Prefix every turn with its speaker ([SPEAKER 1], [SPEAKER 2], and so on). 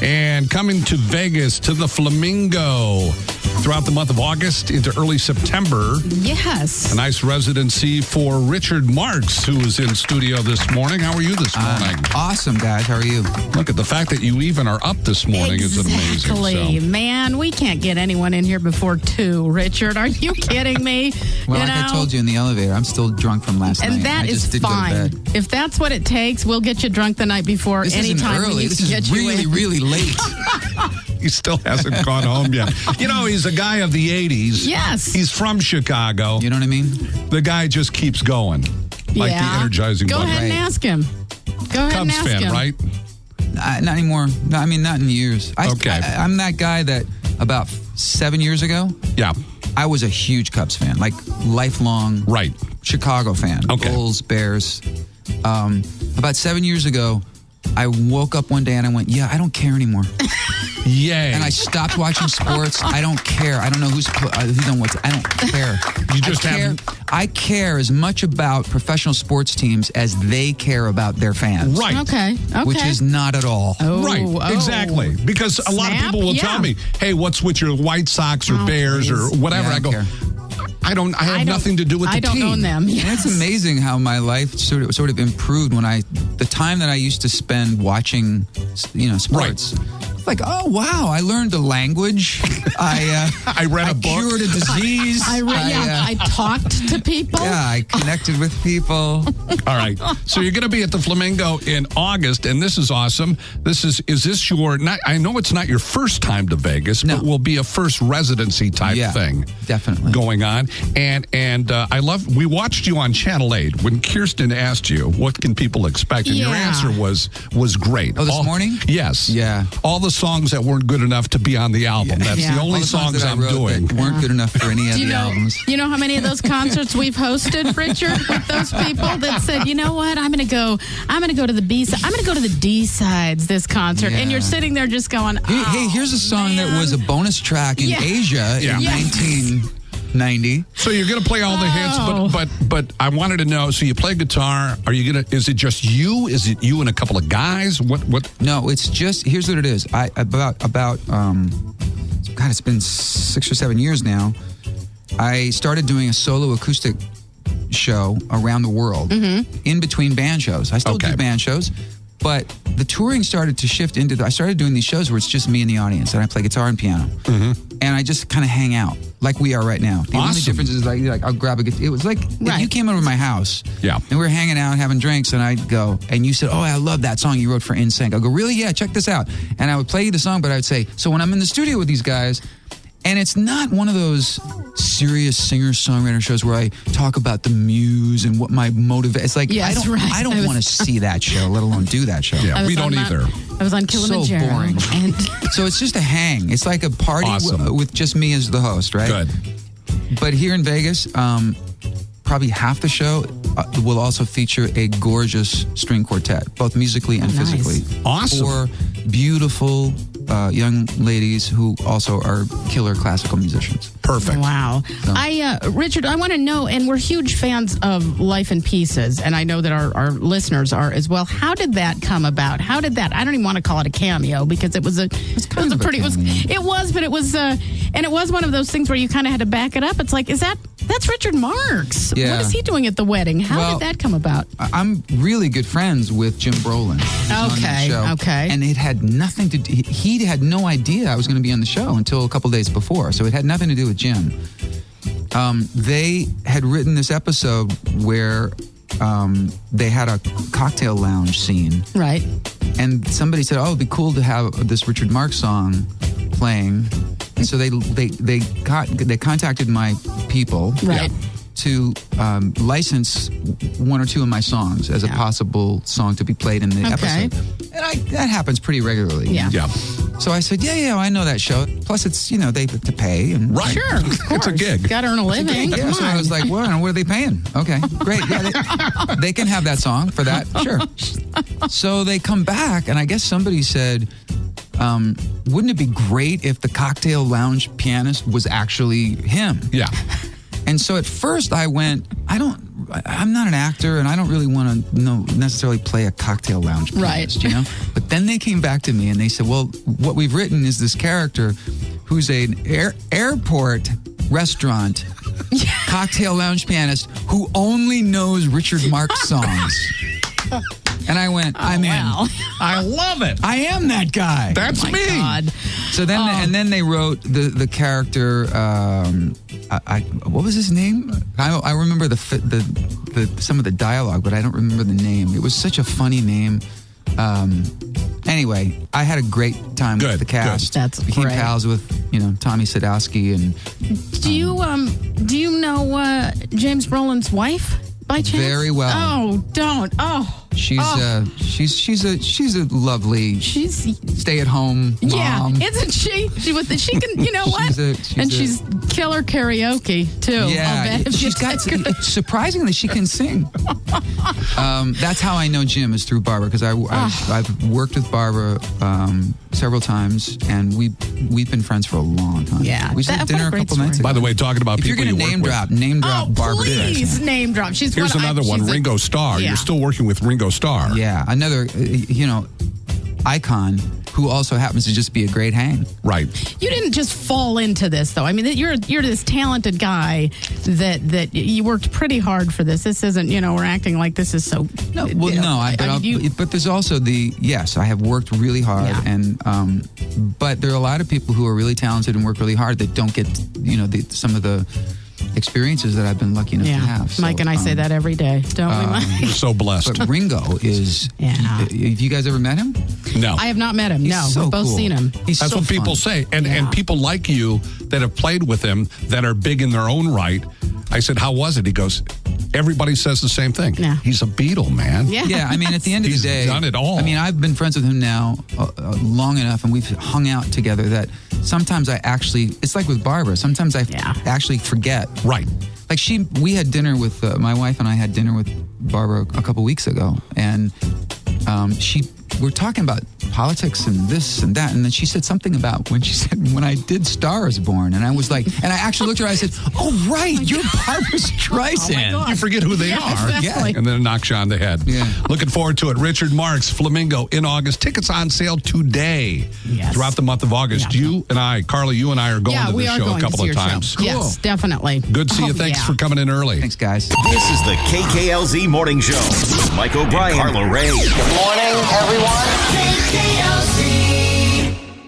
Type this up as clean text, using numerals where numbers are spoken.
[SPEAKER 1] And coming to Vegas to the Flamingo throughout the month of August into early September.
[SPEAKER 2] Yes.
[SPEAKER 1] A nice residency for Richard Marx, who is in studio this morning. How are you this morning?
[SPEAKER 3] Awesome, guys. How are you?
[SPEAKER 1] Look at the fact that you even are up this morning is amazing.
[SPEAKER 2] Exactly.
[SPEAKER 1] So.
[SPEAKER 2] Man, we can't get anyone in here before 2, Richard. Are you kidding me?
[SPEAKER 3] Well, I told you in the elevator, I'm still drunk from last night.
[SPEAKER 2] And that is fine. If that's what it takes, we'll get you drunk the night before.
[SPEAKER 3] This
[SPEAKER 2] anytime
[SPEAKER 3] isn't early.
[SPEAKER 2] We
[SPEAKER 3] this is really, really late.
[SPEAKER 1] He still hasn't gone home yet. You know, he's a guy of the 80s.
[SPEAKER 2] Yes.
[SPEAKER 1] He's from Chicago.
[SPEAKER 3] You know what I mean?
[SPEAKER 1] The guy just keeps going. Like the Energizing
[SPEAKER 2] Go
[SPEAKER 1] Bunny.
[SPEAKER 2] ahead and ask him. Go ahead and
[SPEAKER 1] Cubs
[SPEAKER 2] ask
[SPEAKER 1] fan,
[SPEAKER 2] him.
[SPEAKER 1] right?
[SPEAKER 3] Not anymore. No, I mean, not in years.
[SPEAKER 1] Okay.
[SPEAKER 3] I'm that guy that about 7 years ago,
[SPEAKER 1] Yeah.
[SPEAKER 3] I was a huge Cubs fan, like lifelong
[SPEAKER 1] Right.
[SPEAKER 3] Chicago fan.
[SPEAKER 1] Okay.
[SPEAKER 3] Bulls, Bears. About 7 years ago, I woke up one day and I went, I don't care anymore.
[SPEAKER 1] Yay.
[SPEAKER 3] And I stopped watching sports. I don't care. I don't know who's done what. I don't care.
[SPEAKER 1] You just
[SPEAKER 3] I care as much about professional sports teams as they care about their fans.
[SPEAKER 1] Right.
[SPEAKER 2] Okay.
[SPEAKER 3] Which is not at all.
[SPEAKER 1] Right, exactly. Because a lot of people will tell me, hey, what's with your White Sox or Bears or whatever?
[SPEAKER 3] Yeah,
[SPEAKER 1] I go,
[SPEAKER 3] care.
[SPEAKER 1] I have nothing to do with the team.
[SPEAKER 2] I don't own them. Yes.
[SPEAKER 3] And it's amazing how my life sort of improved when the time that I used to spend watching, sports.
[SPEAKER 1] Right.
[SPEAKER 3] It's like, oh wow, I learned a language.
[SPEAKER 1] I read a book.
[SPEAKER 3] I cured a disease.
[SPEAKER 2] I talked to people.
[SPEAKER 3] Yeah, I connected with people.
[SPEAKER 1] All right. So you're going to be at the Flamingo in August, and this is awesome. Is this your, I know it's not your first time to Vegas, but will be a first residency type thing.
[SPEAKER 3] Definitely.
[SPEAKER 1] Going on. And we watched you on Channel 8 when Kirsten asked you, what can people expect? And your answer was great.
[SPEAKER 3] Oh, this morning?
[SPEAKER 1] Yes.
[SPEAKER 3] Yeah.
[SPEAKER 1] All the songs that weren't good enough to be on the album. That's the only songs
[SPEAKER 3] that
[SPEAKER 1] I'm doing.
[SPEAKER 3] that weren't good enough for any of the albums.
[SPEAKER 2] You know how many of those concerts we've hosted, Richard, with those people that said, you know what, I'm going to go to the B-side. I'm going to go to the D-sides this concert.
[SPEAKER 3] Yeah.
[SPEAKER 2] And you're sitting there just going,
[SPEAKER 3] hey, here's a song that was a bonus track in Asia in 1990.
[SPEAKER 1] So you're going to play all the hits, but I wanted to know, so you play guitar, is it just you? Is it you and a couple of guys? What?
[SPEAKER 3] No, it's just, here's what it is. It's been 6 or 7 years now. I started doing a solo acoustic show around the world in between band shows. I still do band shows, but the touring started to shift into I started doing these shows where it's just me and the audience, and I play guitar and piano. And I just kind of hang out like we are right now. The only difference is like I'll grab a guitar. It was like if you came over to my house and we were hanging out having drinks, and I'd go and you said, oh, I love that song you wrote for NSYNC. I'll go, really? Yeah, check this out. And I would play you the song, but I would say, so when I'm in the studio with these guys, and it's not one of those serious singer-songwriter shows where I talk about the muse and what my motive is. It's like, I don't want to see that show, let alone do that show.
[SPEAKER 1] Yeah, we don't either.
[SPEAKER 2] I was on Kilimanjaro.
[SPEAKER 3] So boring. So it's just a hang. It's like a party with just me as the host, right?
[SPEAKER 1] Good.
[SPEAKER 3] But here in Vegas, probably half the show will also feature a gorgeous string quartet, both musically and physically.
[SPEAKER 1] Awesome.
[SPEAKER 3] 4 beautiful young ladies who also are killer classical musicians.
[SPEAKER 1] Perfect.
[SPEAKER 2] Wow. So. Richard, I want to know, and we're huge fans of Life in Pieces, and I know that our listeners are as well. How did that come about? I don't even want to call it a cameo because it was one of those things where you kind of had to back it up. It's like, that's Richard Marx.
[SPEAKER 3] Yeah.
[SPEAKER 2] What is he doing at the wedding? How did that come about?
[SPEAKER 3] I'm really good friends with Jim Brolin.
[SPEAKER 2] Okay.
[SPEAKER 3] And it had nothing to do, he had no idea I was going to be on the show until a couple days before. So it had nothing to do with Jim. They had written this episode where they had a cocktail lounge scene.
[SPEAKER 2] Right.
[SPEAKER 3] And somebody said, oh, it'd be cool to have this Richard Marx song playing. And so they contacted my people.
[SPEAKER 2] Right.
[SPEAKER 3] To license 1 or 2 of my songs as a possible song to be played in the episode. And that happens pretty regularly.
[SPEAKER 2] Yeah.
[SPEAKER 3] So I said, yeah, I know that show. Plus, it's, they have to pay. And
[SPEAKER 1] right.
[SPEAKER 2] Sure, of
[SPEAKER 1] it's a gig.
[SPEAKER 2] Got to earn a living.
[SPEAKER 3] Yeah, so I was like, well, what are they paying? Okay, great. Yeah, they can have that song for that. Sure. So they come back, and I guess somebody said, wouldn't it be great if the cocktail lounge pianist was actually him?
[SPEAKER 1] Yeah.
[SPEAKER 3] And so at first I went, I don't I'm not an actor, and I don't really want to necessarily play a cocktail lounge pianist, you know? But then they came back to me and they said, well, what we've written is this character who's an airport restaurant cocktail lounge pianist who only knows Richard Marx songs. And I went, I'm in.
[SPEAKER 1] I love it.
[SPEAKER 3] I am that guy.
[SPEAKER 1] That's me.
[SPEAKER 2] God.
[SPEAKER 3] So then, and then they wrote the character. What was his name? I remember the some of the dialogue, but I don't remember the name. It was such a funny name. Anyway, I had a great time with the cast.
[SPEAKER 2] That's
[SPEAKER 3] Became
[SPEAKER 2] great.
[SPEAKER 3] pals with Tommy Sadowski and.
[SPEAKER 2] Do you know James Brolin's wife by chance?
[SPEAKER 3] Very well.
[SPEAKER 2] Oh, don't. Oh.
[SPEAKER 3] She's a lovely stay-at-home mom.
[SPEAKER 2] Yeah, isn't she? She can, you know what? She's killer karaoke too.
[SPEAKER 3] Yeah, surprisingly she can sing. That's how I know Jim is through Barbara, because I've worked with Barbara several times, and we've been friends for a long time.
[SPEAKER 2] Yeah,
[SPEAKER 3] we had dinner a couple nights ago.
[SPEAKER 1] By the way, talking about
[SPEAKER 3] if
[SPEAKER 1] people
[SPEAKER 3] you're
[SPEAKER 1] you work with.
[SPEAKER 3] name drop Barbara.
[SPEAKER 2] Please name drop.
[SPEAKER 1] Here's another one, Ringo Starr.
[SPEAKER 2] Yeah.
[SPEAKER 1] You're still working with Ringo Starr.
[SPEAKER 3] Yeah, another icon who also happens to just be a great hang.
[SPEAKER 1] Right.
[SPEAKER 2] You didn't just fall into this, though. I mean, you're this talented guy that you worked pretty hard for this. This isn't, we're acting like this is so.
[SPEAKER 3] No, but there's also yes, I have worked really hard, and but there are a lot of people who are really talented and work really hard that don't get some of the experiences that I've been lucky enough to have. So,
[SPEAKER 2] Mike and I say that every day, don't we, Mike?
[SPEAKER 1] You're so blessed.
[SPEAKER 3] But Ringo is. Have you guys ever met him?
[SPEAKER 1] No,
[SPEAKER 2] I have not met him. We've both seen him.
[SPEAKER 1] That's what people say, and people like you that have played with him that are big in their own right. I said, "How was it?" He goes, "Everybody says the same thing.
[SPEAKER 2] Yeah.
[SPEAKER 1] He's a Beatle, man."
[SPEAKER 3] Yeah. I mean, at the end of the day,
[SPEAKER 1] he's done it all.
[SPEAKER 3] I mean, I've been friends with him now long enough, and we've hung out together that sometimes it's like with Barbara. Sometimes I actually forget.
[SPEAKER 1] Right.
[SPEAKER 3] Like we had dinner with my wife, and I had dinner with Barbara a couple weeks ago, and we're talking about politics and this and that, and then she said something about when I did Star is Born, and I was like, and I actually looked at her, I said, "Oh right, you're Barbara Streisand."
[SPEAKER 2] Oh,
[SPEAKER 1] you forget who they are,
[SPEAKER 2] exactly.
[SPEAKER 1] and then it knocks you on the head.
[SPEAKER 3] Yeah.
[SPEAKER 1] Looking forward to it. Richard Marx, Flamingo in August. Tickets on sale today.
[SPEAKER 2] Yes.
[SPEAKER 1] Throughout the month of August. Carly, you and I are going to the show a couple of times.
[SPEAKER 2] Cool. Yes, definitely.
[SPEAKER 1] Good to see you. Thanks for coming in early.
[SPEAKER 3] Thanks, guys.
[SPEAKER 4] This is the KKLZ Morning Show. Mike O'Brien, Carla Ray.
[SPEAKER 5] Good morning, everyone.
[SPEAKER 4] KKLZ.